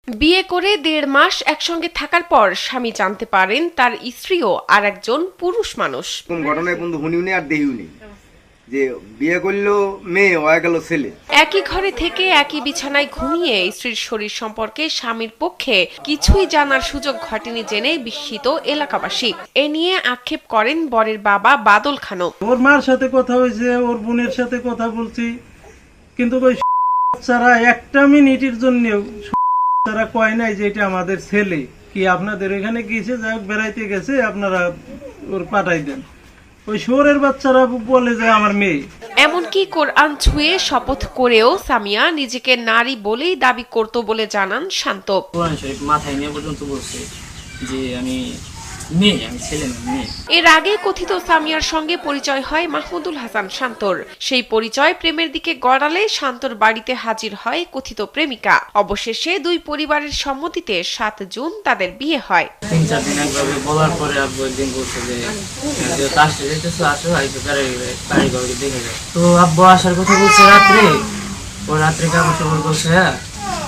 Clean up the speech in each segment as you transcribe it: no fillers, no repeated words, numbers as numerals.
বিয়ে করে ১.৫ মাস একসঙ্গে থাকার পর স্বামী জানতে পারেন তার স্ত্রীও আর একজন পুরুষ মানুষ। কোন ঘটনায় বন্ধু শুনিও নি আর দেখিও নি যে বিয়ে করলো মেয়ে হয়ে গেল ছেলে। একই ঘরে থেকে একই বিছানায় ঘুমিয়ে স্ত্রীর শরীর সম্পর্কে স্বামীর পক্ষে কিছুই জানার সুযোগ ঘটেনি জেনে বিস্মিত এলাকাবাসী। এ নিয়ে আক্ষেপ করেন বরের বাবা বাদল খানও। ওর মার সাথে কথা হয়েছে, ওর বোনের সাথে কথা বলছি, কিন্তু ওই বাচ্চারা একটা মিনিটের জন্য তারা কয় নাই যে এটা আমাদের ছেলে। কি আপনাদের এখানে গিয়েছে, যাই বেড়াইতে গেছে, আপনারা ওর পাঠাই দেন। ওই শহরের বাচ্চারা বলে যে আমার মেয়ে। এমনকি কোরআন ছুঁয়ে শপথ করেও সামিয়া নিজেকে নারী বলেই দাবি করত বলে জানান শান্ত। কোরআন শরীফ মাথায় নিয়ে পর্যন্ত বলছে যে আমি মেয়ে, আমি ছেলে না, মেয়ে। এর আগে কথিত সামিয়ার সঙ্গে পরিচয় হয় মাহমুদুল হাসান শান্তর। সেই পরিচয় প্রেমের দিকে গড়ালে শান্তর বাড়িতে হাজির হয় কথিত প্রেমিকা। অবশেষে দুই পরিবারের সম্মতিতে ৭ জুন তাদের বিয়ে হয়। ৩-৪ দিন একভাবে বলার পরে আব্বু একদিন বলছে যে আসতে যেতেছো, আসো আইসো বাড়ি ঘরে দেখে যাও। তো আব্বু আসার কথা বলছে রাত্রে, ও রাত্রে কাপড় টাপড় বলছে।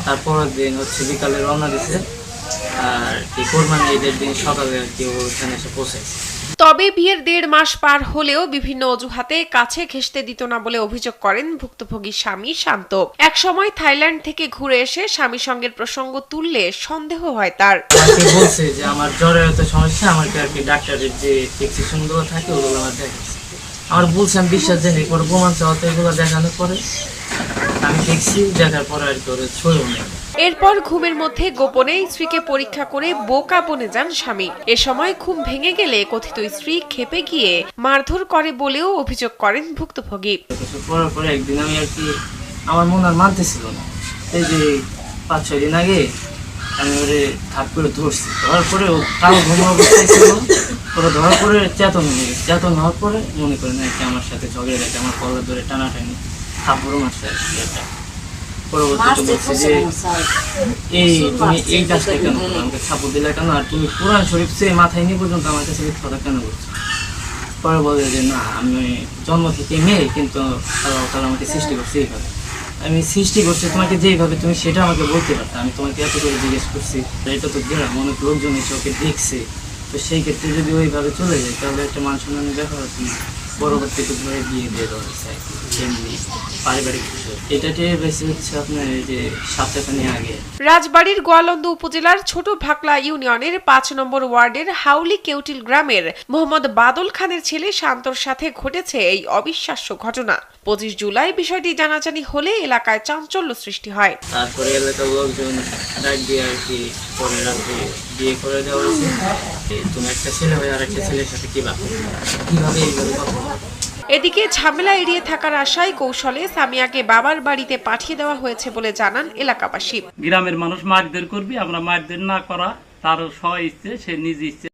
তারপরের দিন হচ্ছে বিকালে রওনা দিছে, আর কি কোরবানি ঈদের দিন সকালে আর কি ওখানে এসে পৌঁছাইছে। তবে বিয়ের ১.৫ মাস পার হলেও বিভিন্ন অজুহাতে কাছে ঘেঁষতে দিত না বলে অভিযোগ করেন ভুক্তভোগী স্বামী শান্ত। একসময় থাইল্যান্ড থেকে ঘুরে এসে স্বামী সঙ্গের প্রসঙ্গ তুললে সন্দেহ হয় তার। বলছে যে আমার জ্বরের এত সমস্যা, আমাকে আর কি ডাক্তারের যে প্রেসক্রিপশন গুলো থাকে ওগুলো আমার দেখাচ্ছে। আমার বলছেন বিশ্বাস জানি পরে প্রমাণ চাওয়াতে এগুলো দেখানোর পরে আমি দেখছি, দেখার পরে আর কি ওর ছয়ও নেই। এরপর ঘুমের মধ্যে গোপনে স্ত্রীকে পরীক্ষা করে বোকা বনে যান স্বামী। এ সময় ঘুম ভেঙে গেলে কথিত স্ত্রী ক্ষেপে গিয়ে মারধর করে বলেও অভিযোগ করেন ভুক্তভোগী। পরে পরে একদিন আমি আর কি আমার মন আর মানতেছিল না, এই যে ৫-৬ দিন আগে আমি ওরে হাত করে ধরছি। ধরার পরে ও কারো ঘুম অবস্থায় ছিল, ওরা ধরার পরে চেতন হয়ে গেছে। চেতন হওয়ার পরে মনে করে না কি আমার সাথে ঝগড়ে গেছে, আমার কলার ধরে টানাটানি থাপ্পড়ও মারছে আর কি। একটা পরবর্তীতে বলছে যে তুমি এই কাজটা কেন করো, আমাকে থাপ্পড় দিলে কেন, আর তুমি কোরআন শরীফ চেয়ে মাথায় নিয়ে পর্যন্ত আমার কাছে কথা কেন করছো। পরে বলে যে না, আমি জন্ম থেকে মেয়ে, কিন্তু আল্লাহ তাআলা আমাকে সৃষ্টি করছে এইভাবে। আমি সৃষ্টি করছি তোমাকে যেইভাবে, তুমি সেটা আমাকে বলতে পারতো। আমি তোমাকে এত করে জিজ্ঞেস করছি, এটা তো গ্রাম, অনেক লোকজন এসে ওকে দেখছে। তো সেই ক্ষেত্রে যদি ওইভাবে চলে যায় তাহলে একটা মান সম্মানের ব্যাপার আছে। পরবর্তীতে ধরে বিয়ে দিয়ে দেওয়া হয়েছে এমনি পারিবারিক বিষয়। এটাতে বেশি হচ্ছে আপনার এই যে সপ্তাহখানি আগে রাজবাড়ীর গোয়ালন্দ উপজেলার ছোট ভাকলা ইউনিয়নের ৫ নম্বর ওয়ার্ডের হাউলি কেউটিল গ্রামের মোহাম্মদ বাদল খানের ছেলে শান্তর সাথে ঘটেছে এই অবিশ্বাস্য ঘটনা। ২৫ জুলাই বিষয়টি জানাজানি হলে এলাকায় চাঞ্চল্য সৃষ্টি হয়। তারপরে এলাকার লোকজন ডাক দিয়ে আর কি পরে রাত্রে বিয়ে করে দেওয়া হয়েছে। তুমি একটা ছেলে হয়ে আর একটা ছেলের সাথে কিভাবে এইভাবে কথা। এদিকে ঝামেলা এড়িয়ে থাকার আশায় কৌশলে সামিয়াকে বাবার বাড়িতে পাঠিয়ে দেওয়া হয়েছে বলে জানান এলাকাবাসী। গ্রামের মানুষ মারধর করবি, আমরা মারধর না করা, তার স্ব ইচ্ছে, সে নিজ ইচ্ছে